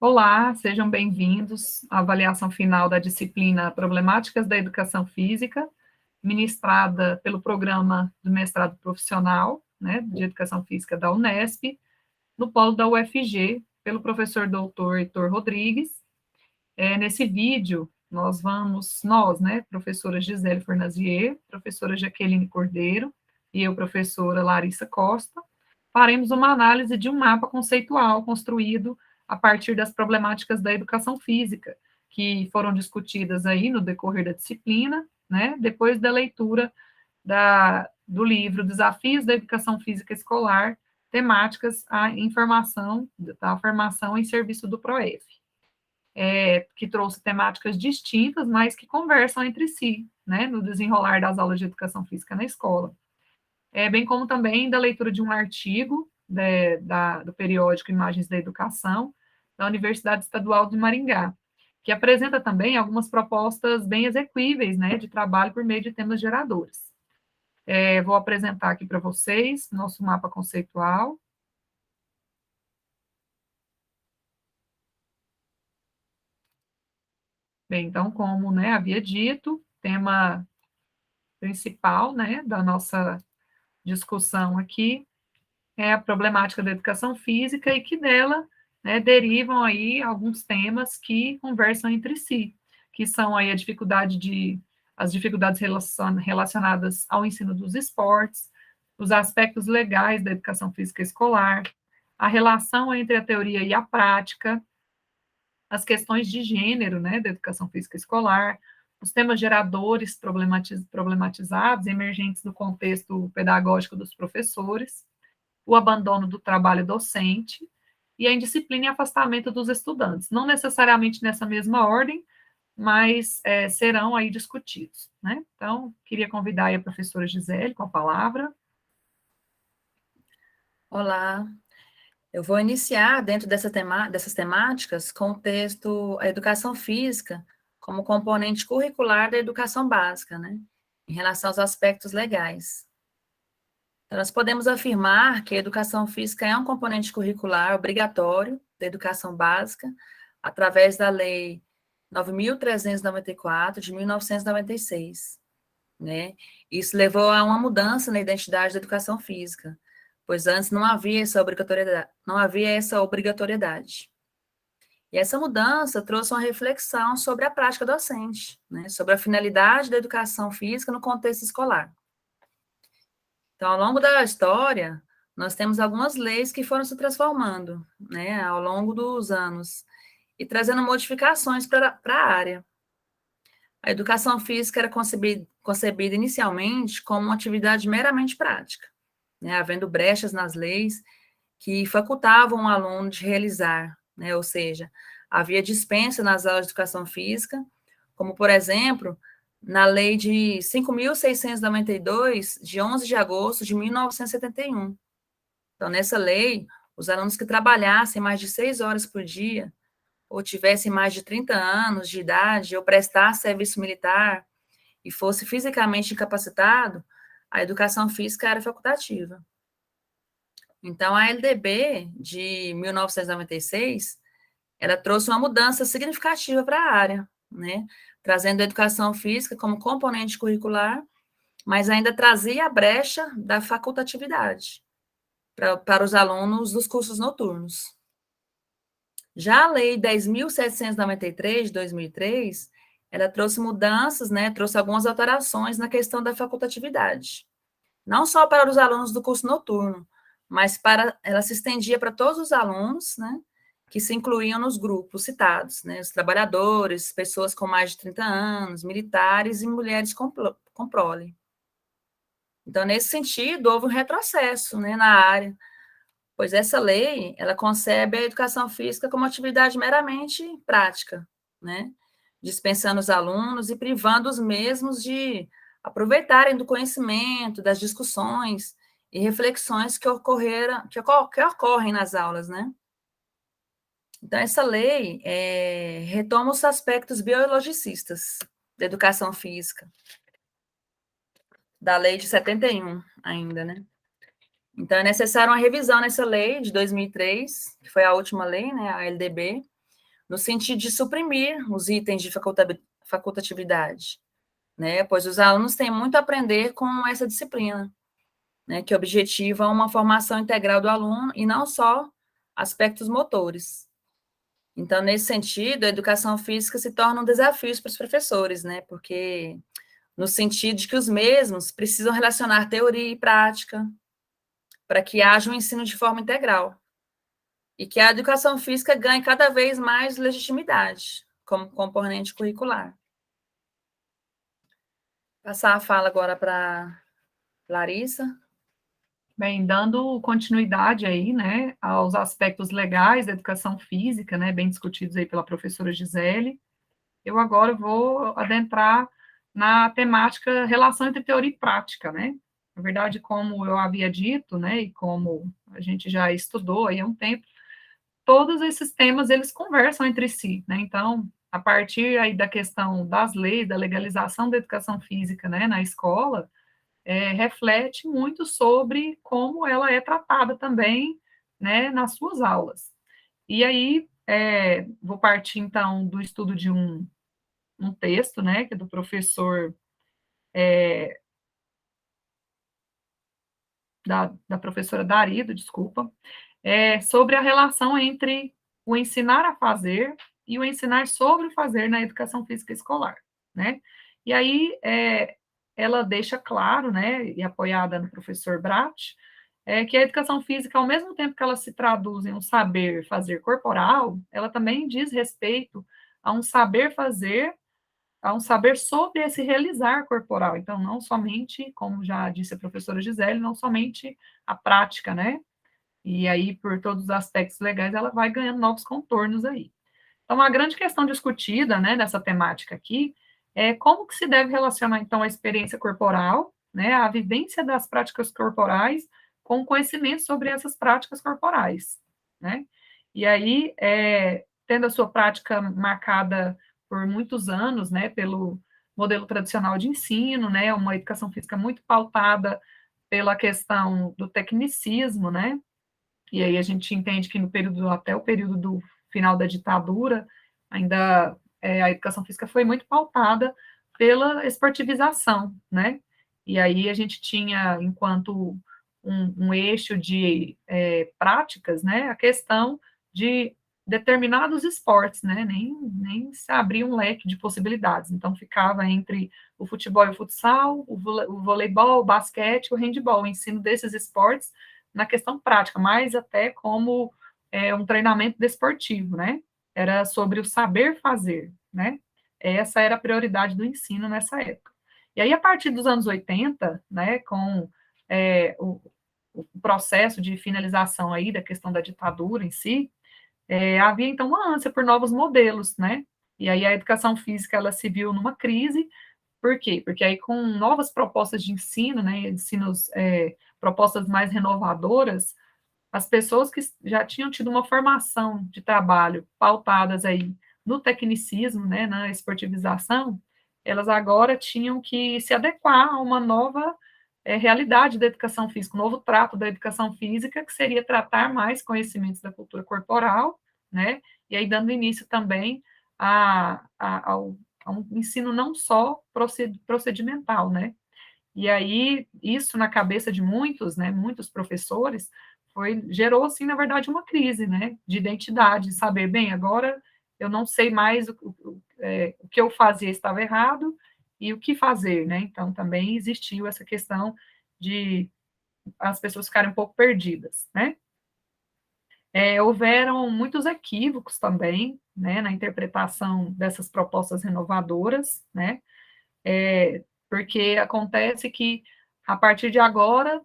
Olá, sejam bem-vindos à avaliação final da disciplina Problemáticas da Educação Física, ministrada pelo Programa do Mestrado Profissional, né, de Educação Física da Unesp, no polo da UFG, pelo professor doutor Heitor Rodrigues. Nesse vídeo, professora Gisele Fornazier, professora Jaqueline Cordeiro e eu, professora Larissa Costa, faremos uma análise de um mapa conceitual construído a partir das problemáticas da educação física, que foram discutidas aí no decorrer da disciplina, né, depois da leitura do livro Desafios da Educação Física Escolar, temáticas da formação em serviço do PROEF, que trouxe temáticas distintas, mas que conversam entre si, né, no desenrolar das aulas de educação física na escola. Bem como também da leitura de um artigo do periódico Imagens da Educação, da Universidade Estadual de Maringá, que apresenta também algumas propostas bem exequíveis, né, de trabalho por meio de temas geradores. Vou apresentar aqui para vocês nosso mapa conceitual. Bem, então, como, né, havia dito, tema principal, né, da nossa discussão aqui é a problemática da educação física e que dela, né, derivam aí alguns temas que conversam entre si, que são aí as dificuldades relacionadas ao ensino dos esportes, os aspectos legais da educação física escolar, a relação entre a teoria e a prática, as questões de gênero, né, da educação física escolar, os temas geradores problematizados, emergentes do contexto pedagógico dos professores, o abandono do trabalho docente e a indisciplina e afastamento dos estudantes. Não necessariamente nessa mesma ordem, mas serão aí discutidos, né? Então, queria convidar aí a professora Gisele com a palavra. Olá, eu vou iniciar dentro dessas temáticas com o texto A Educação Física como componente curricular da educação básica, né? Em relação aos aspectos legais. Então, nós podemos afirmar que a educação física é um componente curricular obrigatório da educação básica, através da Lei 9.394, de 1996, né? Isso levou a uma mudança na identidade da educação física, pois antes não havia essa obrigatoriedade. E essa mudança trouxe uma reflexão sobre a prática docente, né? Sobre a finalidade da educação física no contexto escolar. Então, ao longo da história, nós temos algumas leis que foram se transformando, né, ao longo dos anos, e trazendo modificações para a área. A educação física era concebida inicialmente como uma atividade meramente prática, né, havendo brechas nas leis que facultavam o aluno de realizar, né, ou seja, havia dispensa nas aulas de educação física, como, por exemplo, na Lei de 5.692, de 11 de agosto de 1971. Então, nessa lei, os alunos que trabalhassem mais de 6 horas por dia, ou tivessem mais de 30 anos de idade, ou prestassem serviço militar, e fosse fisicamente incapacitado, a educação física era facultativa. Então, a LDB de 1996, ela trouxe uma mudança significativa para a área, né? Trazendo a educação física como componente curricular, mas ainda trazia a brecha da facultatividade para os alunos dos cursos noturnos. Já a Lei 10.793, de 2003, ela trouxe mudanças, né? Trouxe algumas alterações na questão da facultatividade. Não só para os alunos do curso noturno, mas ela se estendia para todos os alunos, né, que se incluíam nos grupos citados, né, os trabalhadores, pessoas com mais de 30 anos, militares e mulheres com prole. Então, nesse sentido, houve um retrocesso, né, na área, pois essa lei, ela concebe a educação física como atividade meramente prática, né, dispensando os alunos e privando os mesmos de aproveitarem do conhecimento, das discussões e reflexões que ocorrem nas aulas, né? Então, essa lei retoma os aspectos biologicistas da educação física, da lei de 71 ainda, né? Então, é necessária uma revisão nessa lei de 2003, que foi a última lei, né, a LDB, no sentido de suprimir os itens de facultatividade, né? Pois os alunos têm muito a aprender com essa disciplina, né? Que objetiva uma formação integral do aluno e não só aspectos motores. Então, nesse sentido, a educação física se torna um desafio para os professores, né? Porque no sentido de que os mesmos precisam relacionar teoria e prática para que haja um ensino de forma integral e que a educação física ganhe cada vez mais legitimidade como componente curricular. Passar a fala agora para Larissa. Bem, dando continuidade aí, né, aos aspectos legais da educação física, né, bem discutidos aí pela professora Gisele, eu agora vou adentrar na temática relação entre teoria e prática, né? Na verdade, como eu havia dito, né, e como a gente já estudou aí há um tempo, todos esses temas, eles conversam entre si, né? Então, a partir aí da questão das leis, da legalização da educação física, né, na escola, reflete muito sobre como ela é tratada também, né, nas suas aulas. E aí, vou partir, então, do estudo de um texto, né, que é do professor, da professora Darido, desculpa, sobre a relação entre o ensinar a fazer e o ensinar sobre o fazer na educação física escolar, né? E aí, ela deixa claro, né, e apoiada no professor Brat, que a educação física, ao mesmo tempo que ela se traduz em um saber fazer corporal, ela também diz respeito a um saber fazer, a um saber sobre esse realizar corporal. Então, não somente, como já disse a professora Gisele, não somente a prática, né? E aí, por todos os aspectos legais, ela vai ganhando novos contornos aí. Então, a grande questão discutida, né, nessa temática aqui, é como que se deve relacionar, então, a experiência corporal, né, a vivência das práticas corporais com o conhecimento sobre essas práticas corporais, né? E aí, tendo a sua prática marcada por muitos anos, né, pelo modelo tradicional de ensino, né, uma educação física muito pautada pela questão do tecnicismo, né, e aí a gente entende que no período, até o período do final da ditadura, ainda a educação física foi muito pautada pela esportivização, né? E aí a gente tinha, enquanto um eixo de práticas, né, a questão de determinados esportes, né, nem se abria um leque de possibilidades, então ficava entre o futebol e o futsal, o voleibol, o basquete, o handebol, o ensino desses esportes na questão prática, mais até como um treinamento desportivo, né? Era sobre o saber fazer, né? Essa era a prioridade do ensino nessa época. E aí, a partir dos anos 80, né, com o processo de finalização aí da questão da ditadura em si, havia então uma ânsia por novos modelos, né? E aí a educação física ela se viu numa crise. Por quê? Porque aí com novas propostas de ensino, né, propostas mais renovadoras, as pessoas que já tinham tido uma formação de trabalho pautadas aí no tecnicismo, né, na esportivização, elas agora tinham que se adequar a uma nova realidade da educação física, um novo trato da educação física, que seria tratar mais conhecimentos da cultura corporal, né, e aí dando início também ao a um ensino não só procedimental, né? E aí, isso na cabeça de muitos, né, muitos professores, gerou, assim, na verdade, uma crise, né, de identidade, de saber, bem, agora eu não sei mais o que eu fazia estava errado e o que fazer, né? Então, também existiu essa questão de as pessoas ficarem um pouco perdidas, né? Houveram muitos equívocos também, né, na interpretação dessas propostas renovadoras, né, porque acontece que, a partir de agora,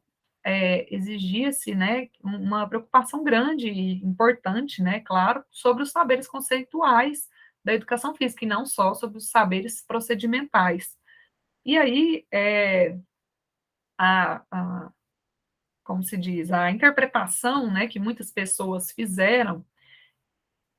exigia-se, né, uma preocupação grande e importante, né, claro, sobre os saberes conceituais da educação física, e não só sobre os saberes procedimentais. E aí, a como se diz, a interpretação, né, que muitas pessoas fizeram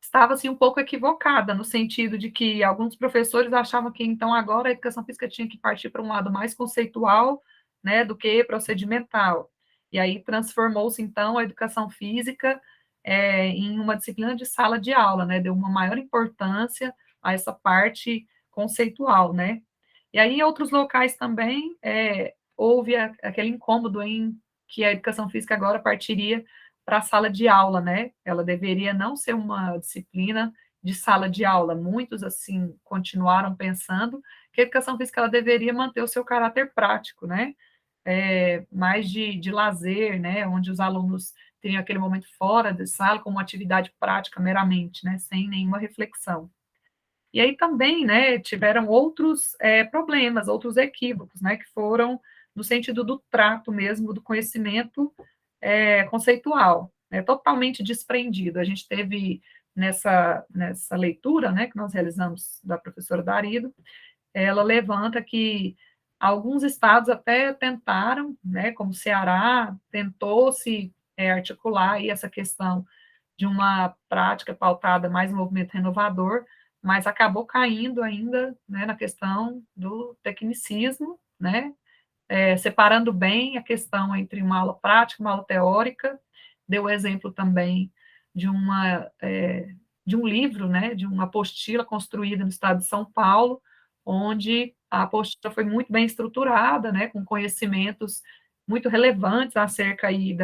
estava assim um pouco equivocada, no sentido de que alguns professores achavam que então agora a educação física tinha que partir para um lado mais conceitual, né, do que procedimental. E aí transformou-se então a educação física em uma disciplina de sala de aula, né? Deu uma maior importância a essa parte conceitual, né? E aí, em outros locais também, houve aquele incômodo em que a educação física agora partiria para a sala de aula, né? Ela deveria não ser uma disciplina de sala de aula. Muitos, assim, continuaram pensando que a educação física ela deveria manter o seu caráter prático, né? Mais de lazer, né? Onde os alunos teriam aquele momento fora da sala como uma atividade prática meramente, né? Sem nenhuma reflexão. E aí também, né, tiveram outros problemas, outros equívocos, né, que foram no sentido do trato mesmo, do conhecimento conceitual, né, totalmente desprendido. A gente teve nessa leitura, né, que nós realizamos da professora Darido, ela levanta que alguns estados até tentaram, né, como o Ceará, tentou-se articular aí essa questão de uma prática pautada mais no movimento renovador, mas acabou caindo ainda, né, na questão do tecnicismo, né, separando bem a questão entre uma aula prática e uma aula teórica. Deu o exemplo também de de um livro, né, de uma apostila construída no estado de São Paulo, onde a apostila foi muito bem estruturada, né, com conhecimentos muito relevantes acerca aí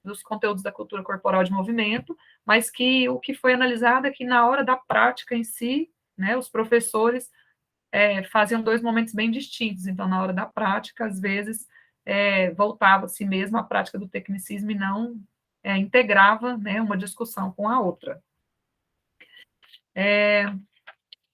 dos conteúdos da cultura corporal de movimento, mas que o que foi analisado é que na hora da prática em si, né, os professores faziam dois momentos bem distintos. Então, na hora da prática, às vezes, voltava-se mesmo à prática do tecnicismo e não integrava, né, uma discussão com a outra.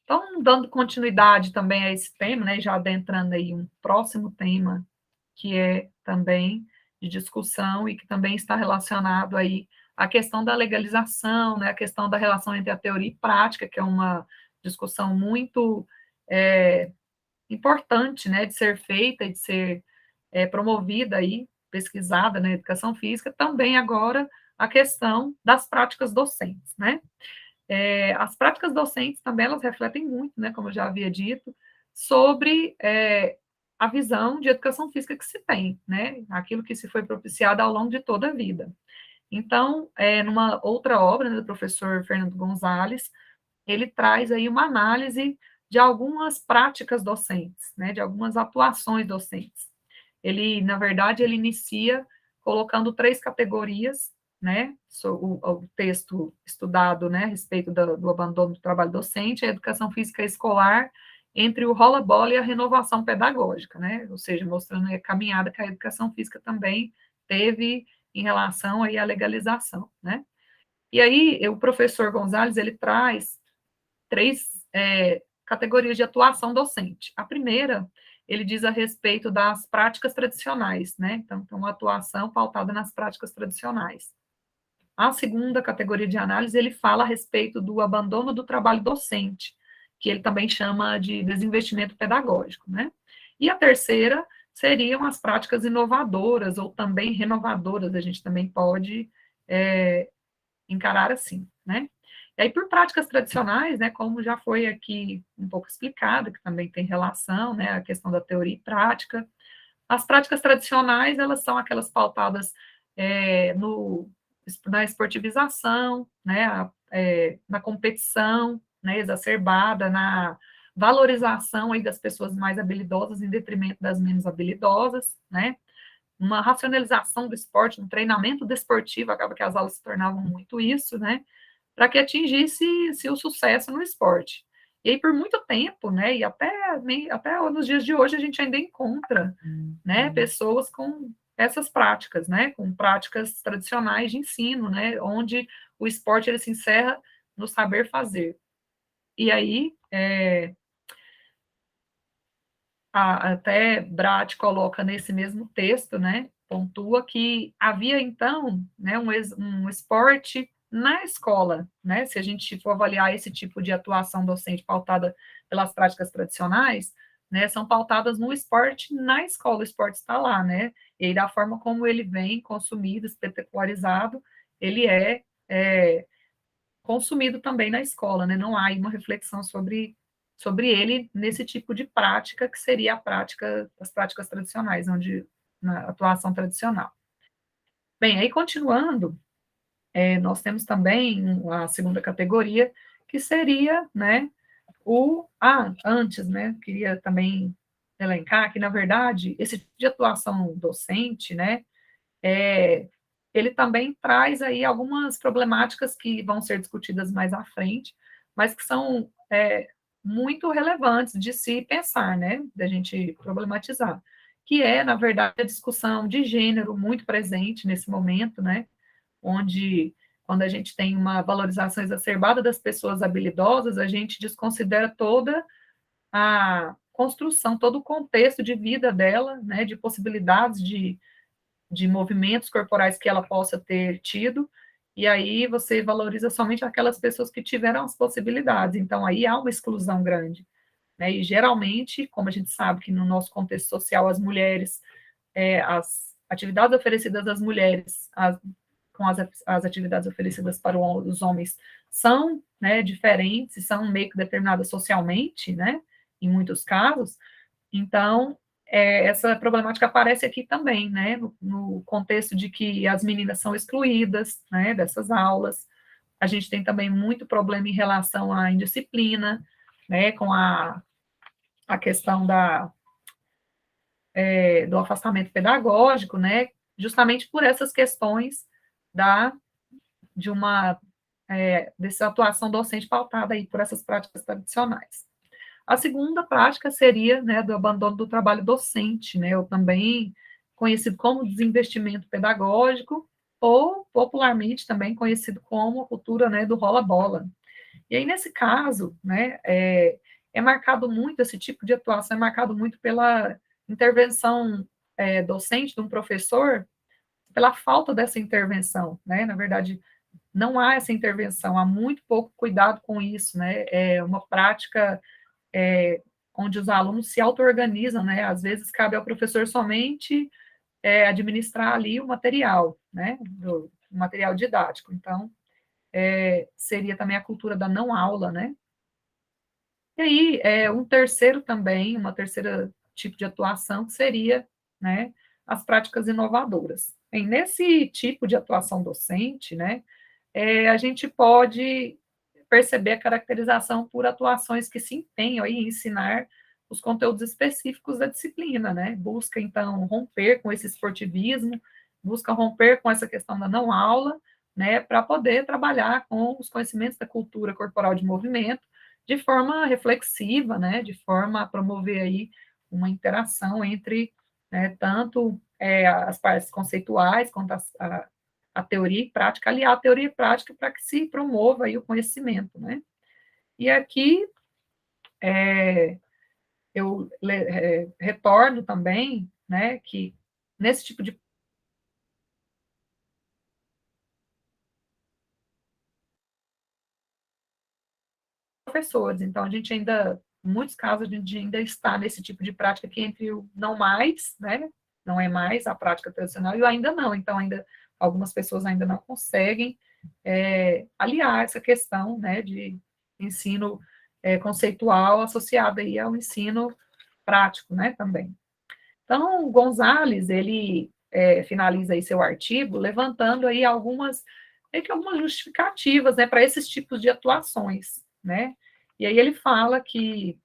Então, dando continuidade também a esse tema, né, já adentrando aí um próximo tema, que é também de discussão e que também está relacionado aí à questão da legalização, né, a questão da relação entre a teoria e prática, que é uma discussão muito importante, né, de ser feita e de ser promovida aí, pesquisada na educação física, também agora a questão das práticas docentes, né? As práticas docentes também elas refletem muito, né, como eu já havia dito, sobre a visão de educação física que se tem, né? Aquilo que se foi propiciado ao longo de toda a vida. Então, numa outra obra, né, do professor Fernando Gonzalez, ele traz aí uma análise de algumas práticas docentes, né, de algumas atuações docentes. Ele, na verdade, ele inicia colocando três categorias, né, o texto estudado, né, a respeito do abandono do trabalho docente, a educação física escolar, entre o rola-bola e a renovação pedagógica, né, ou seja, mostrando a caminhada que a educação física também teve em relação aí à legalização, né. E aí, o professor Gonzalez, ele traz três categorias de atuação docente. A primeira, ele diz a respeito das práticas tradicionais, né? Então, uma atuação pautada nas práticas tradicionais. A segunda categoria de análise, ele fala a respeito do abandono do trabalho docente, que ele também chama de desinvestimento pedagógico, né? E a terceira seriam as práticas inovadoras ou também renovadoras, a gente também pode encarar assim, né? E aí, por práticas tradicionais, né, como já foi aqui um pouco explicado, que também tem relação, né, a questão da teoria e prática, as práticas tradicionais, elas são aquelas pautadas na esportivização, né, na competição, né, exacerbada, na valorização aí das pessoas mais habilidosas em detrimento das menos habilidosas, né, uma racionalização do esporte, um treinamento desportivo, acaba que as aulas se tornavam muito isso, né, para que atingisse o sucesso no esporte. E aí, por muito tempo, né, e até nos dias de hoje, a gente ainda encontra, né, pessoas com essas práticas, né, com práticas tradicionais de ensino, né, onde o esporte ele se encerra no saber fazer. E aí, até Brat coloca nesse mesmo texto, né, pontua que havia então, né, um esporte na escola, né, se a gente for avaliar esse tipo de atuação docente pautada pelas práticas tradicionais, né, são pautadas no esporte na escola, o esporte está lá, né, e da forma como ele vem consumido, espetacularizado, ele é consumido também na escola, né? Não há uma reflexão sobre ele nesse tipo de prática, que seria a prática, as práticas tradicionais, onde na atuação tradicional. Bem, aí continuando, nós temos também a segunda categoria, que seria, né, antes, né, queria também elencar que, na verdade, esse tipo de atuação docente, né, ele também traz aí algumas problemáticas que vão ser discutidas mais à frente, mas que são muito relevantes de se pensar, né, da gente problematizar, que é, na verdade, a discussão de gênero muito presente nesse momento, né, onde, quando a gente tem uma valorização exacerbada das pessoas habilidosas, a gente desconsidera toda a construção, todo o contexto de vida dela, né, de possibilidades de movimentos corporais que ela possa ter tido, e aí você valoriza somente aquelas pessoas que tiveram as possibilidades, então aí há uma exclusão grande, né, e geralmente, como a gente sabe que no nosso contexto social, as mulheres, as atividades oferecidas às mulheres, com as atividades oferecidas para os homens são, né, diferentes, são meio que determinadas socialmente, né, em muitos casos, então, essa problemática aparece aqui também, né, no contexto de que as meninas são excluídas, né, dessas aulas. A gente tem também muito problema em relação à indisciplina, né, com a questão do afastamento pedagógico, né, justamente por essas questões de uma dessa atuação docente pautada aí por essas práticas tradicionais. A segunda prática seria, né, do abandono do trabalho docente, né, ou também conhecido como desinvestimento pedagógico, ou popularmente também conhecido como a cultura, né, do rola-bola. E aí, nesse caso, né, marcado muito, esse tipo de atuação é marcado muito pela intervenção docente de um professor, pela falta dessa intervenção, né, na verdade, não há essa intervenção, há muito pouco cuidado com isso, né, é uma prática onde os alunos se auto-organizam, né? Às vezes cabe ao professor somente administrar ali o material, né? O material didático. Então, seria também a cultura da não aula, né? E aí, um terceiro também, uma terceira tipo de atuação, que seria, né, as práticas inovadoras. Bem, nesse tipo de atuação docente, né, a gente pode perceber a caracterização por atuações que se empenham em ensinar os conteúdos específicos da disciplina, né? Busca, então, romper com esse esportivismo, busca romper com essa questão da não aula, né, para poder trabalhar com os conhecimentos da cultura corporal de movimento de forma reflexiva, né, de forma a promover aí uma interação entre, né, tanto as partes conceituais quanto a teoria e prática, aliar a teoria e prática para que se promova aí o conhecimento, né? E aqui eu retorno também, né, que nesse tipo de professores, então a gente ainda, em muitos casos, a gente ainda está nesse tipo de prática que entre o não mais, né, não é mais a prática tradicional, e o ainda não, então ainda algumas pessoas ainda não conseguem aliar essa questão, né, de ensino conceitual associada aí ao ensino prático, né, também. Então, o Gonzalez, ele finaliza aí seu artigo levantando aí algumas justificativas, né, para esses tipos de atuações, né, e aí ele fala que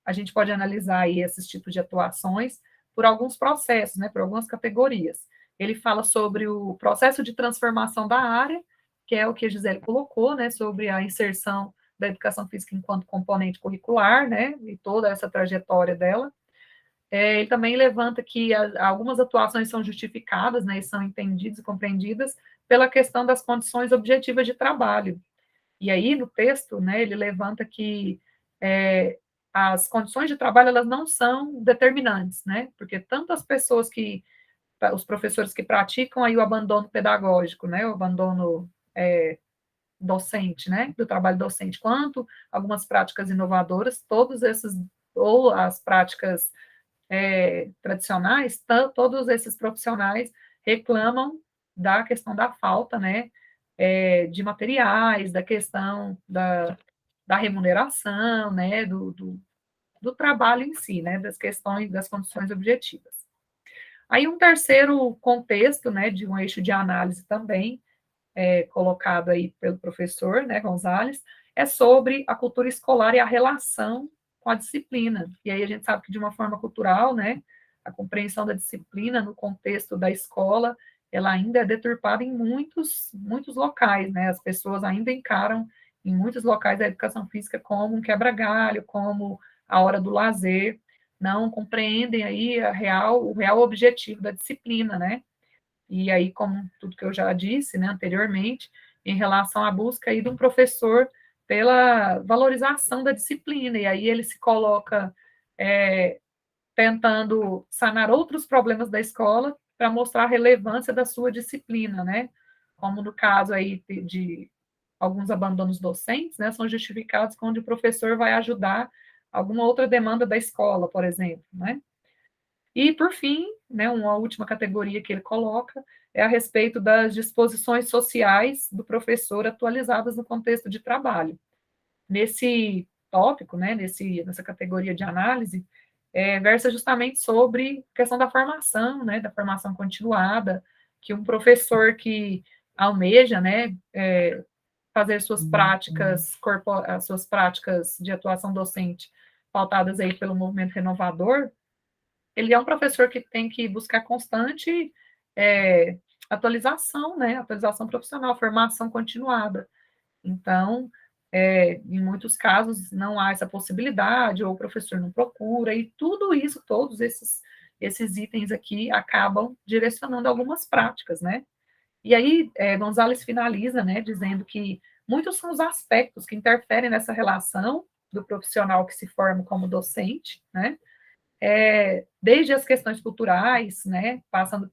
a gente pode analisar aí esses tipos de atuações por alguns processos, né, por algumas categorias. Ele fala sobre o processo de transformação da área, que é o que a Gisele colocou, né, sobre a inserção da educação física enquanto componente curricular, né, e toda essa trajetória dela. Ele também levanta que algumas atuações são justificadas, né, e são entendidas e compreendidas pela questão das condições objetivas de trabalho. E aí, no texto, né, ele levanta que as condições de trabalho, elas não são determinantes, né, porque tanto as pessoas os professores que praticam aí o abandono pedagógico, né, o abandono docente, né, do trabalho docente, quanto algumas práticas inovadoras, todos esses, ou as práticas tradicionais, todos esses profissionais reclamam da questão da falta, né, de materiais, da questão da remuneração, né, do trabalho em si, né, das questões, das condições objetivas. Aí um terceiro contexto, né, de um eixo de análise também, colocado aí pelo professor, né, Gonzalez, é sobre a cultura escolar e a relação com a disciplina. E aí a gente sabe que de uma forma cultural, né, a compreensão da disciplina no contexto da escola, ela ainda é deturpada em muitos locais, né? As pessoas ainda encaram em muitos locais a educação física como um quebra-galho, como a hora do lazer, não compreendem aí o real objetivo da disciplina, né? E aí, como tudo que eu já disse, né, anteriormente, em relação à busca aí de um professor pela valorização da disciplina, e aí ele se coloca tentando sanar outros problemas da escola para mostrar a relevância da sua disciplina, né? Como no caso aí de alguns abandonos docentes, né, são justificados quando o professor vai ajudar alguma outra demanda da escola, por exemplo, né? E, por fim, né, uma última categoria que ele coloca é a respeito das disposições sociais do professor atualizadas no contexto de trabalho. Nesse tópico, né, nessa categoria de análise, versa justamente sobre a questão da formação, né, da formação continuada, que um professor que almeja, né, fazer as suas práticas de atuação docente pautadas aí pelo movimento renovador, ele é um professor que tem que buscar constante atualização, né, atualização profissional, formação continuada. Então, em muitos casos, não há essa possibilidade, ou o professor não procura, e tudo isso, todos esses itens aqui acabam direcionando algumas práticas, né? E aí, Gonzalez finaliza, né, dizendo que muitos são os aspectos que interferem nessa relação do profissional que se forma como docente, né? Desde as questões culturais, né, passando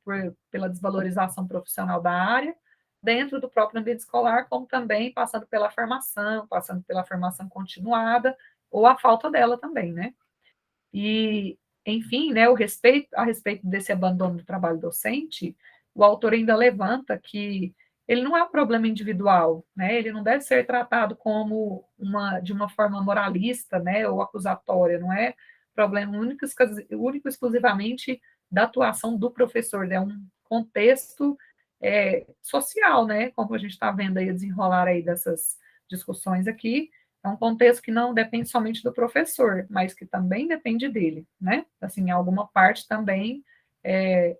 pela desvalorização profissional da área, dentro do próprio ambiente escolar, como também passando pela formação continuada, ou a falta dela também, né? E, enfim, né, a respeito desse abandono do trabalho docente, o autor ainda levanta que ele não é um problema individual, né? Ele não deve ser tratado como de uma forma moralista, né, ou acusatória, não é problema único exclusivamente da atuação do professor, é um contexto social, né? Como a gente está vendo aí desenrolar aí dessas discussões aqui, é um contexto que não depende somente do professor, mas que também depende dele, né? Assim, alguma parte também é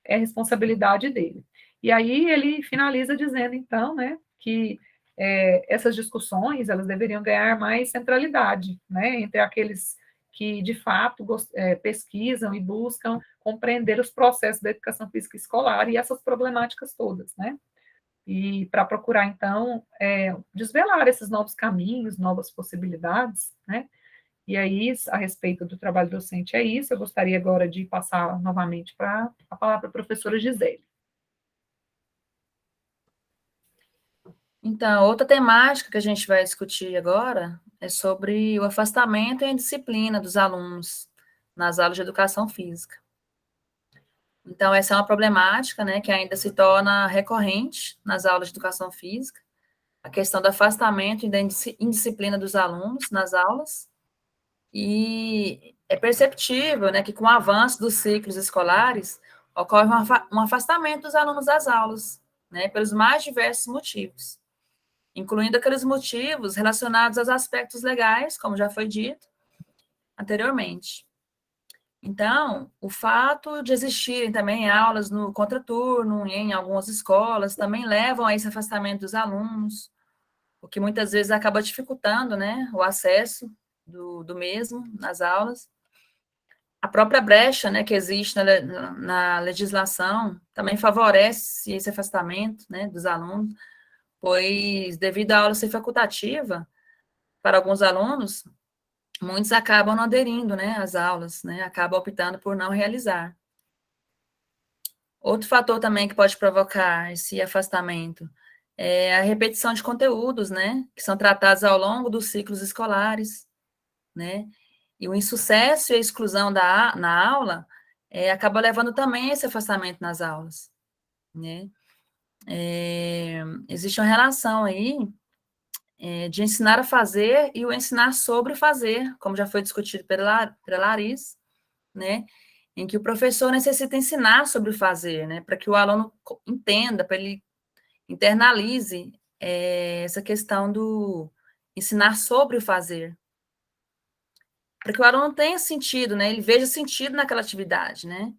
responsabilidade dele. E aí ele finaliza dizendo, então, né, que essas discussões, elas deveriam ganhar mais centralidade, né, entre aqueles que, de fato, pesquisam e buscam compreender os processos da educação física escolar e essas problemáticas todas, né? E para procurar, então, desvelar esses novos caminhos, novas possibilidades, né? E aí, a respeito do trabalho docente, é isso. Eu gostaria agora de passar novamente para a palavra para a professora Gisele. Então, outra temática que a gente vai discutir agora é sobre o afastamento e a indisciplina dos alunos nas aulas de educação física. Então, essa é uma problemática, né, que ainda se torna recorrente nas aulas de educação física, a questão do afastamento e da indisciplina dos alunos nas aulas, e é perceptível, né, que com o avanço dos ciclos escolares, ocorre um afastamento dos alunos das aulas, né, pelos mais diversos motivos, incluindo aqueles motivos relacionados aos aspectos legais, como já foi dito anteriormente. Então, o fato de existirem também aulas no contraturno em algumas escolas também levam a esse afastamento dos alunos, o que muitas vezes acaba dificultando, né, o acesso do mesmo nas aulas. A própria brecha, né, que existe na legislação também favorece esse afastamento, né, dos alunos, pois devido à aula ser facultativa para alguns alunos, muitos acabam não aderindo, né, às aulas, né, acabam optando por não realizar. Outro fator também que pode provocar esse afastamento é a repetição de conteúdos, né, que são tratados ao longo dos ciclos escolares, né, e o insucesso e a exclusão na aula acaba levando também a esse afastamento nas aulas, né. Existe uma relação aí de ensinar a fazer e o ensinar sobre fazer, como já foi discutido pela Larissa, né, em que o professor necessita ensinar sobre o fazer, né, para que o aluno entenda, para ele internalize essa questão do ensinar sobre o fazer, para que o aluno tenha sentido, né? Ele veja sentido naquela atividade, né?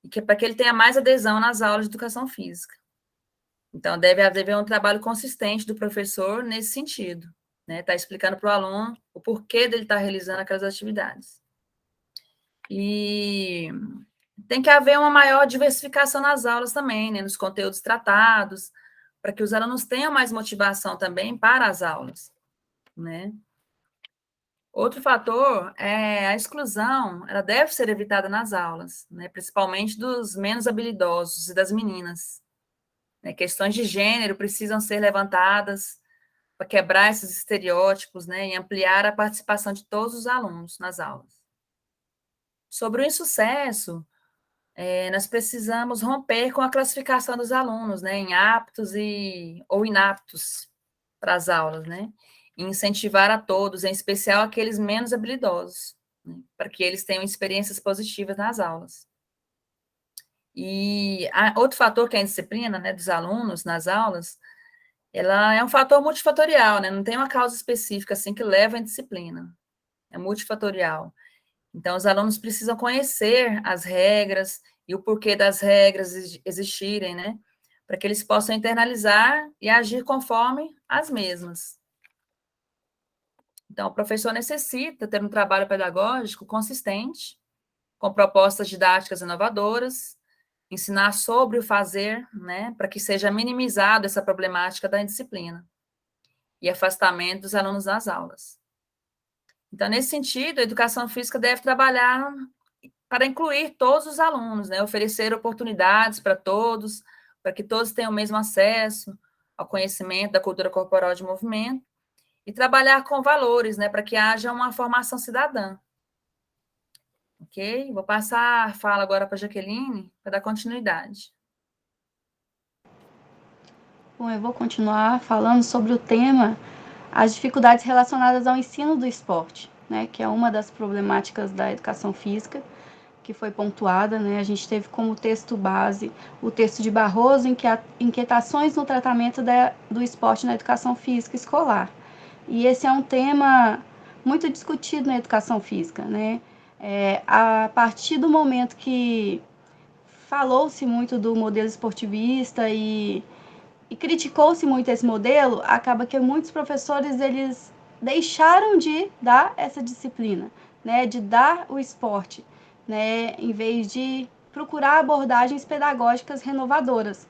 E para que ele tenha mais adesão nas aulas de educação física. Então, deve haver um trabalho consistente do professor nesse sentido, né? Tá explicando para o aluno o porquê dele estar realizando aquelas atividades. E tem que haver uma maior diversificação nas aulas também, né? Nos conteúdos tratados, para que os alunos tenham mais motivação também para as aulas, né? Outro fator é a exclusão, ela deve ser evitada nas aulas, né? Principalmente dos menos habilidosos e das meninas. Né? Questões de gênero precisam ser levantadas para quebrar esses estereótipos, né? E ampliar a participação de todos os alunos nas aulas. Sobre o insucesso, nós precisamos romper com a classificação dos alunos, né? Em aptos ou inaptos para as aulas, né? E incentivar a todos, em especial aqueles menos habilidosos, né? Para que eles tenham experiências positivas nas aulas. E outro fator que é a indisciplina, né, dos alunos nas aulas, ela é um fator multifatorial, né? Não tem uma causa específica assim que leva à indisciplina. É multifatorial. Então, os alunos precisam conhecer as regras e o porquê das regras existirem, né? Para que eles possam internalizar e agir conforme as mesmas. Então, o professor necessita ter um trabalho pedagógico consistente, com propostas didáticas inovadoras, ensinar sobre o fazer, né, para que seja minimizada essa problemática da indisciplina e afastamento dos alunos das aulas. Então, nesse sentido, a educação física deve trabalhar para incluir todos os alunos, né, oferecer oportunidades para todos, para que todos tenham o mesmo acesso ao conhecimento da cultura corporal de movimento, e trabalhar com valores, né, para que haja uma formação cidadã. Ok? Vou passar a fala agora para a Jaqueline, para dar continuidade. Bom, eu vou continuar falando sobre o tema as dificuldades relacionadas ao ensino do esporte, né, que é uma das problemáticas da educação física, que foi pontuada, né? A gente teve como texto base o texto de Barroso, Inquietações no tratamento do esporte na educação física escolar. E esse é um tema muito discutido na educação física, né? A partir do momento que falou-se muito do modelo esportivista e criticou-se muito esse modelo, acaba que muitos professores eles deixaram de dar essa disciplina, né, de dar o esporte, né, em vez de procurar abordagens pedagógicas renovadoras.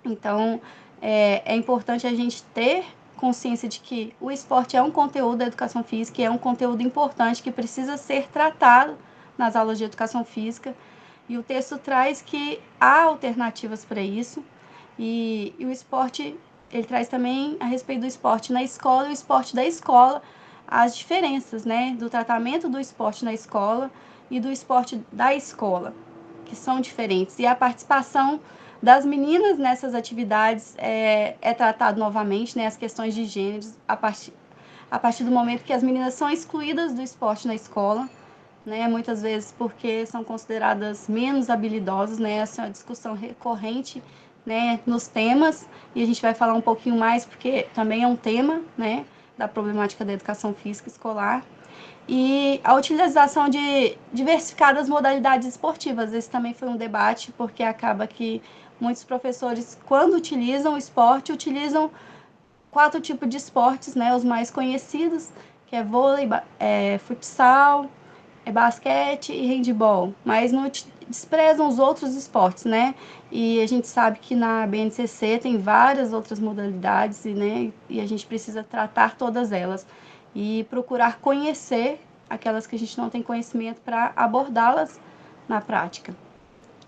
Então, é importante a gente ter consciência de que o esporte é um conteúdo da educação física e é um conteúdo importante que precisa ser tratado nas aulas de educação física. E o texto traz que há alternativas para isso. E o esporte, ele traz também a respeito do esporte na escola e o esporte da escola, as diferenças, né, do tratamento do esporte na escola e do esporte da escola, que são diferentes. E a participação das meninas nessas atividades é tratado novamente, né, as questões de gêneros, a partir do momento que as meninas são excluídas do esporte na escola, né, muitas vezes porque são consideradas menos habilidosas, né, essa é uma discussão recorrente, né, nos temas, e a gente vai falar um pouquinho mais, porque também é um tema, né, da problemática da educação física escolar, e a utilização de diversificadas modalidades esportivas. Esse também foi um debate, porque acaba que muitos professores, quando utilizam o esporte, utilizam 4 tipos de esportes, né, os mais conhecidos, que é vôlei, futsal, basquete e handebol, mas não desprezam os outros esportes, né? E a gente sabe que na BNCC tem várias outras modalidades, né? E a gente precisa tratar todas elas e procurar conhecer aquelas que a gente não tem conhecimento para abordá-las na prática.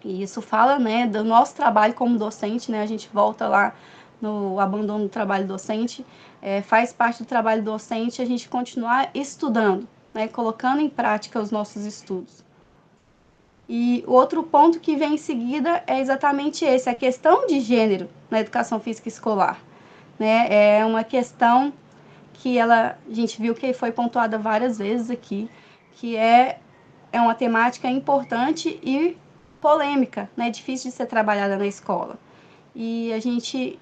E isso fala, né, do nosso trabalho como docente, né? A gente volta lá no abandono do trabalho docente, faz parte do trabalho docente a gente continuar estudando, né, colocando em prática os nossos estudos. E o outro ponto que vem em seguida é exatamente esse, a questão de gênero na educação física escolar, né? É uma questão que a gente viu que foi pontuada várias vezes aqui, que é uma temática importante e polêmica, né? Difícil de ser trabalhada na escola. E a gente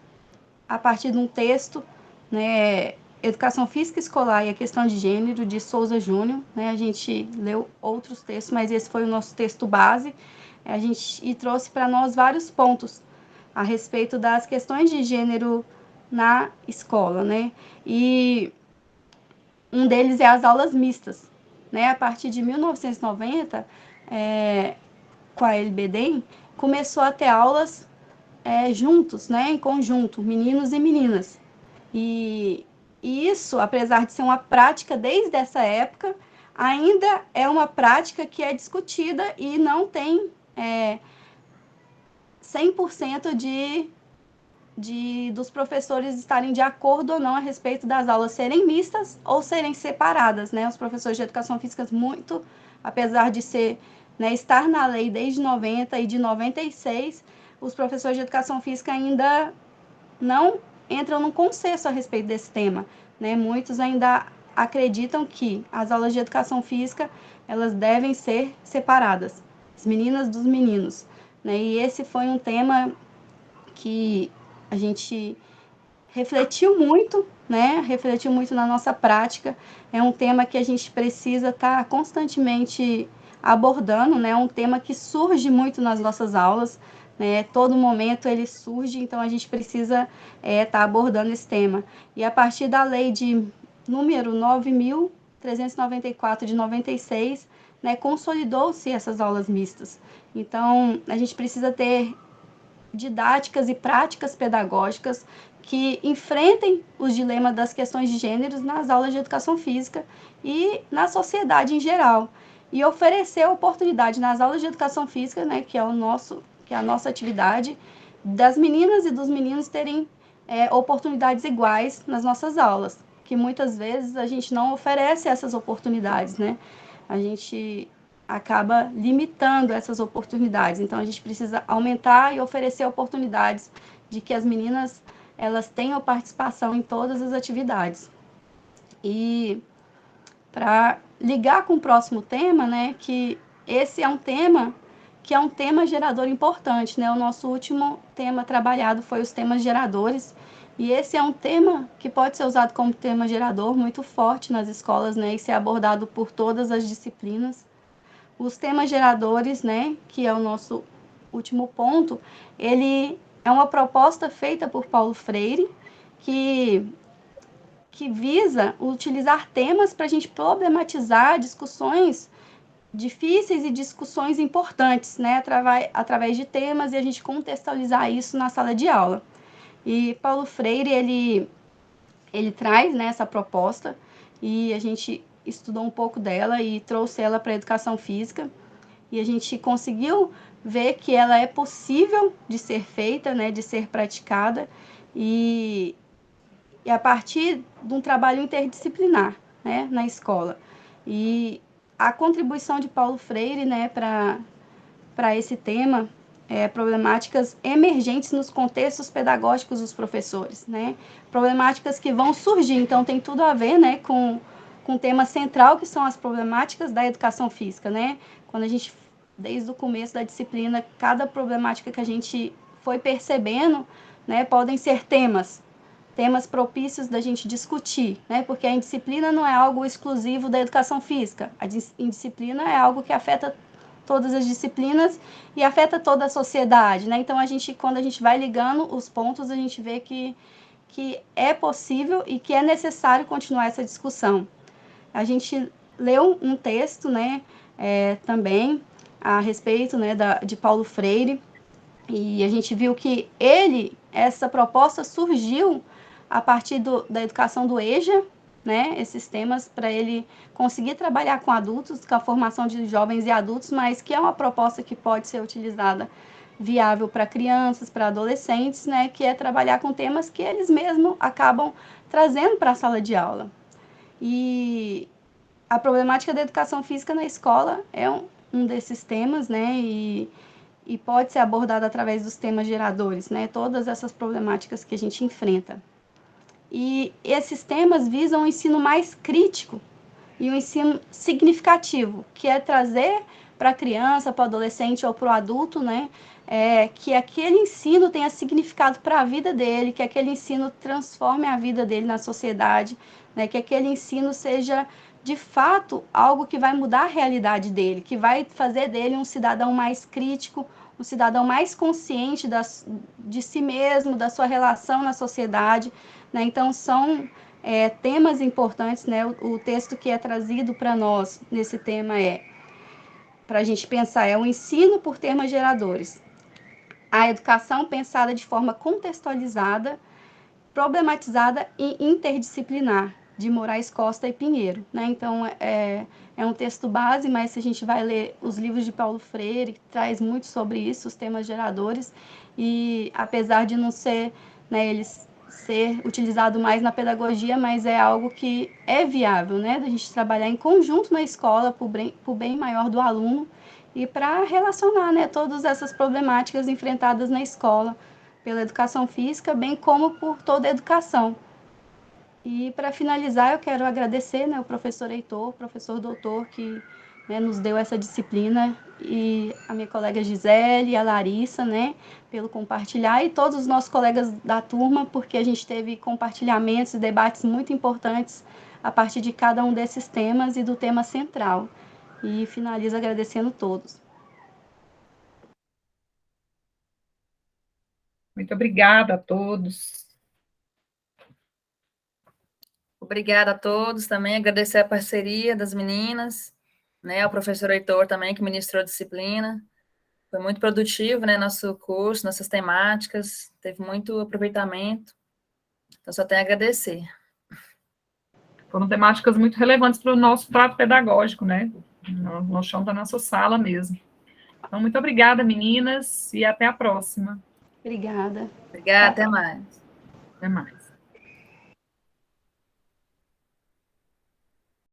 a partir de um texto, né, Educação Física Escolar e a Questão de Gênero, de Souza Júnior, né, a gente leu outros textos, mas esse foi o nosso texto base, e trouxe para nós vários pontos a respeito das questões de gênero na escola, né, e um deles é as aulas mistas, né, a partir de 1990, com a LBDEM, começou a ter aulas juntos, né, em conjunto, meninos e meninas. E isso, apesar de ser uma prática desde essa época, ainda é uma prática que é discutida e não tem 100% dos professores estarem de acordo ou não a respeito das aulas serem mistas ou serem separadas, né? Os professores de educação física, muito, apesar de ser, né, estar na lei desde 90 e de 96, os professores de educação física ainda não entram num consenso a respeito desse tema, né? Muitos ainda acreditam que as aulas de educação física, elas devem ser separadas, as meninas dos meninos, né? E esse foi um tema que a gente refletiu muito, né? Refletiu muito na nossa prática. É um tema que a gente precisa estar constantemente abordando, né? É um tema que surge muito nas nossas aulas, né? Todo momento ele surge, então a gente precisa estar abordando esse tema. E a partir da lei de número 9.394 de 96, né? Consolidou-se essas aulas mistas. Então, a gente precisa ter didáticas e práticas pedagógicas que enfrentem os dilemas das questões de gêneros nas aulas de educação física e na sociedade em geral. E oferecer oportunidade nas aulas de educação física, né, que é a nossa atividade, das meninas e dos meninos terem oportunidades iguais nas nossas aulas, que muitas vezes a gente não oferece essas oportunidades, né? A gente acaba limitando essas oportunidades. Então, a gente precisa aumentar e oferecer oportunidades de que as meninas elas tenham participação em todas as atividades. E para ligar com o próximo tema, né, que esse é um tema que é um tema gerador importante, né? O nosso último tema trabalhado foi os temas geradores, e esse é um tema que pode ser usado como tema gerador muito forte nas escolas, né, e ser abordado por todas as disciplinas. Os temas geradores, né, que é o nosso último ponto, ele é uma proposta feita por Paulo Freire, que visa utilizar temas para a gente problematizar discussões difíceis e discussões importantes, né, através de temas, e a gente contextualizar isso na sala de aula. E Paulo Freire, ele traz, né, essa proposta, e a gente estudou um pouco dela e trouxe ela para a educação física, e a gente conseguiu ver que ela é possível de ser feita, né, de ser praticada, e a partir de um trabalho interdisciplinar, né, na escola. E a contribuição de Paulo Freire, né, para esse tema, problemáticas emergentes nos contextos pedagógicos dos professores, né? Problemáticas que vão surgir, então tem tudo a ver, né, com o tema central, que são as problemáticas da educação física, né? Quando a gente, desde o começo da disciplina, cada problemática que a gente foi percebendo, né, podem ser temas propícios da gente discutir, né? Porque a indisciplina não é algo exclusivo da educação física. A indisciplina é algo que afeta todas as disciplinas e afeta toda a sociedade, né? Então, quando a gente vai ligando os pontos, a gente vê que é possível e que é necessário continuar essa discussão. A gente leu um texto, né, também a respeito, né, de Paulo Freire, e a gente viu que essa proposta surgiu a partir da educação do EJA, né, esses temas para ele conseguir trabalhar com adultos, com a formação de jovens e adultos, mas que é uma proposta que pode ser utilizada viável para crianças, para adolescentes, né, que é trabalhar com temas que eles mesmos acabam trazendo para a sala de aula. E a problemática da educação física na escola é um desses temas, né, e pode ser abordada através dos temas geradores, né, todas essas problemáticas que a gente enfrenta. E esses temas visam um ensino mais crítico e um ensino significativo, que é trazer para a criança, para o adolescente ou para o adulto, né? Que aquele ensino tenha significado para a vida dele, que aquele ensino transforme a vida dele na sociedade, né? Que aquele ensino seja, de fato, algo que vai mudar a realidade dele, que vai fazer dele um cidadão mais crítico, um cidadão mais consciente de si mesmo, da sua relação na sociedade, né? Então, são temas importantes, né? O texto que é trazido para nós nesse tema para a gente pensar, o ensino por termos geradores. A educação pensada de forma contextualizada, problematizada e interdisciplinar, de Moraes Costa e Pinheiro, né? Então, é um texto base, mas se a gente vai ler os livros de Paulo Freire, que traz muito sobre isso, os temas geradores, e apesar de não ser, né, eles ser utilizado mais na pedagogia, mas é algo que é viável, né, da gente trabalhar em conjunto na escola, para o bem maior do aluno, e para relacionar, né, todas essas problemáticas enfrentadas na escola, pela educação física, bem como por toda a educação. E, para finalizar, eu quero agradecer, né, o professor Heitor, professor doutor, que, né, nos deu essa disciplina, e a minha colega Gisele e a Larissa, né, pelo compartilhar, e todos os nossos colegas da turma, porque a gente teve compartilhamentos e debates muito importantes a partir de cada um desses temas e do tema central. E finalizo agradecendo todos. Muito obrigada a todos. Obrigada a todos também, agradecer a parceria das meninas, né, ao professor Heitor também, que ministrou a disciplina. Foi muito produtivo, né, nosso curso, nossas temáticas, teve muito aproveitamento. Então, só tenho a agradecer. Foram temáticas muito relevantes para o nosso trato pedagógico, né? No chão da nossa sala mesmo. Então, muito obrigada, meninas, e até a próxima. Obrigada. Obrigada, até mais. Até mais.